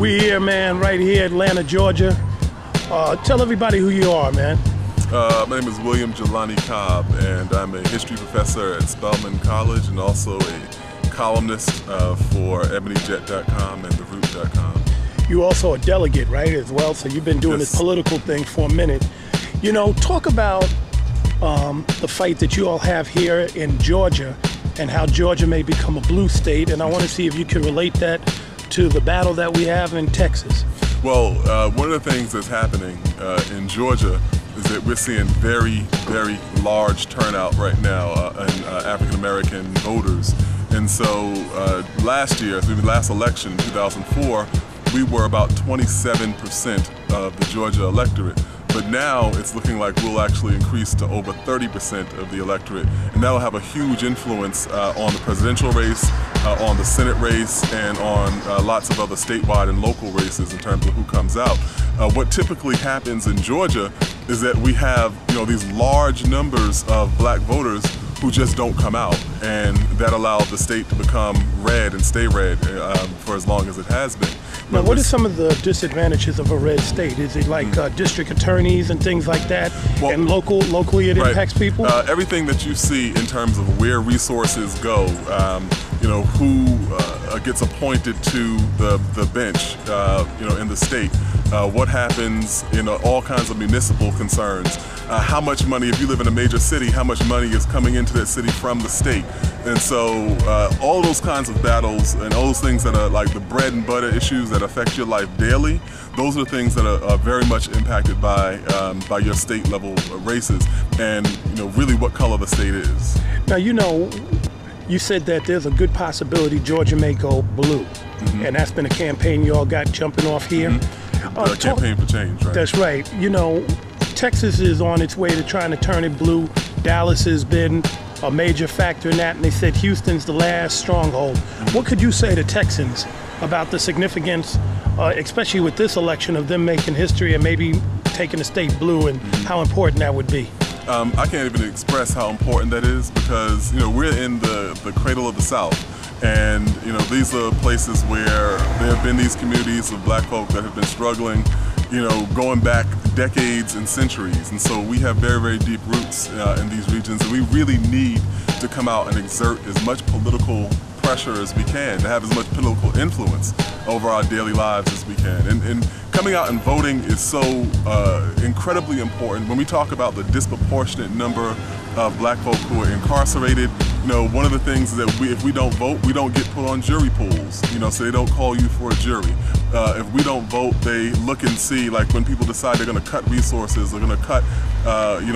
We here, man, right here, Atlanta, Georgia. Tell everybody who you are, man. My name is Jelani Cobb, and I'm a history professor at Spelman College and also a columnist for ebonyjet.com and theroot.com. You're also a delegate, right, as well? So you've been doing Yes. this political thing for a minute. You know, talk about the fight that you all have here in Georgia and how Georgia may become a blue state. And I want to see if you can relate that to the battle that we have in Texas. Well, one of the things that's happening in Georgia is that we're seeing very, very large turnout right now in African-American voters. And so last year, the last election in 2004, we were about 27% of the Georgia electorate. But now it's looking like we'll actually increase to over 30% of the electorate. And that'll have a huge influence on the presidential race, on the Senate race, and on lots of other statewide and local races in terms of who comes out. What typically happens in Georgia is that we have, these large numbers of black voters who just don't come out, and that allowed the state to become red and stay red for as long as it has been. Now, what are some of the disadvantages of a red state? Is it like district attorneys and things like that? Well, and locally it impacts people? Everything that you see in terms of where resources go, who gets appointed to the bench, in the state, what happens in all kinds of municipal concerns, how much money, if you live in a major city, how much money is coming into that city from the state. And so all those kinds of battles and all those things that are like the bread and butter issues that affect your life daily, those are things that are very much impacted by your state level races and really what color the state is. Now, you said that there's a good possibility Georgia may go blue, and that's been a campaign you all got jumping off here. Campaign for change, right? That's right. Texas is on its way to trying to turn it blue. Dallas has been a major factor in that, and they said Houston's the last stronghold. What could you say to Texans about the significance, especially with this election, of them making history and maybe taking the state blue, and how important that would be? I can't even express how important that is because, we're in the cradle of the South. And, these are places where there have been these communities of black folk that have been struggling, going back decades and centuries. And so we have very, very deep roots in these regions, and we really need to come out and exert as much political pressure as we can, to have as much political influence over our daily lives as we can. And coming out and voting is so incredibly important. When we talk about the disproportionate number of black folk who are incarcerated, one of the things is that if we don't vote, we don't get put on jury pools, so they don't call you for a jury. If we don't vote, they look and see, like when people decide they're going to cut resources, they're going to cut,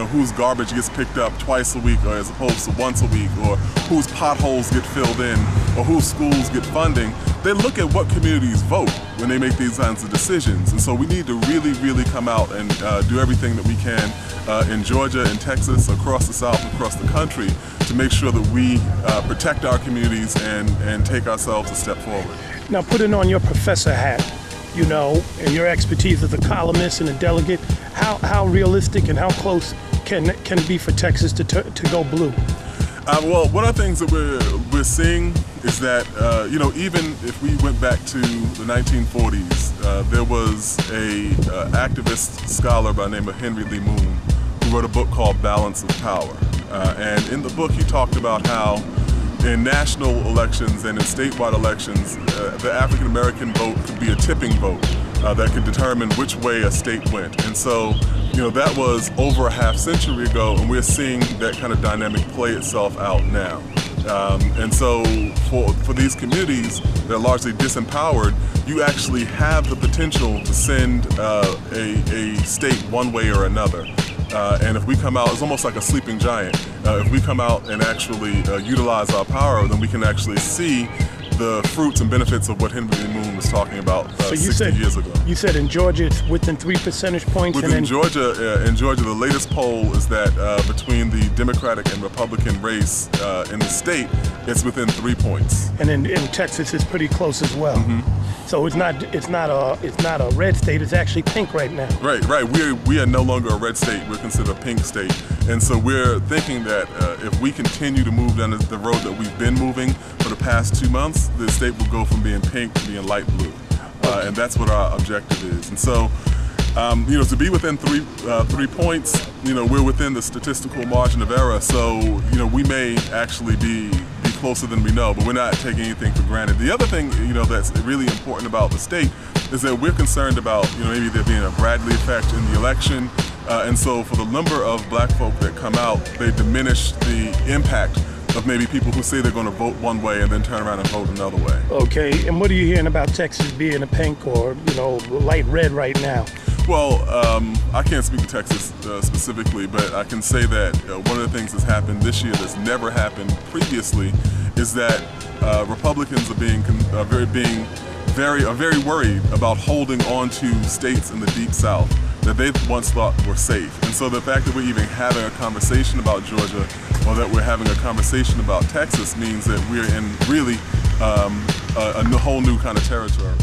whose garbage gets picked up twice a week or as opposed to once a week, or whose potholes get filled in, or whose schools get funding. They look at what communities vote when they make these kinds of decisions. And so we need to really, really come out and do everything that we can in Georgia, in Texas, across the South, across the country, to make sure that we protect our communities and take ourselves a step forward. Now, putting on your professor hat, and your expertise as a columnist and a delegate, how realistic and how close can it be for Texas to go blue? Well, one of the things that we're seeing is that, even if we went back to the 1940s, there was a activist scholar by the name of Henry Lee Moon who wrote a book called Balance of Power. And in the book, he talked about how in national elections and in statewide elections, the African-American vote could be a tipping vote that could determine which way a state went. And so, that was over a half century ago, and we're seeing that kind of dynamic play itself out now. And so for these communities that are largely disempowered, you actually have the potential to send a state one way or another. And if we come out, it's almost like a sleeping giant. If we come out and actually utilize our power, then we can actually see the fruits and benefits of what Henry Lee Moon was talking about 60 years ago. You said in Georgia it's within 3 percentage points? In Georgia, the latest poll is that between the Democratic and Republican race in the state, it's within 3 points. And in Texas, it's pretty close as well. So it's not a red state. It's actually pink right now. Right. We are no longer a red state. We're considered a pink state, and so we're thinking that if we continue to move down the road that we've been moving for the past 2 months, the state will go from being pink to being light blue. and that's what our objective is. And so, you know, to be within 3 points, you know, we're within the statistical margin of error. So, you know, we may actually be closer than we know, but we're not taking anything for granted. The other thing, you know, that's really important about the state is that we're concerned about, you know, maybe there being a Bradley effect in the election. And so for the number of black folk that come out, they diminish the impact of maybe people who say they're going to vote one way and then turn around and vote another way. Okay, and what are you hearing about Texas being a pink or, you know, light red right now? Well, I can't speak to Texas specifically, but I can say that one of the things that's happened this year that's never happened previously is that Republicans are very worried about holding on to states in the Deep South that they once thought were safe. And so the fact that we're even having a conversation about Georgia or that we're having a conversation about Texas means that we're in really a whole new kind of territory.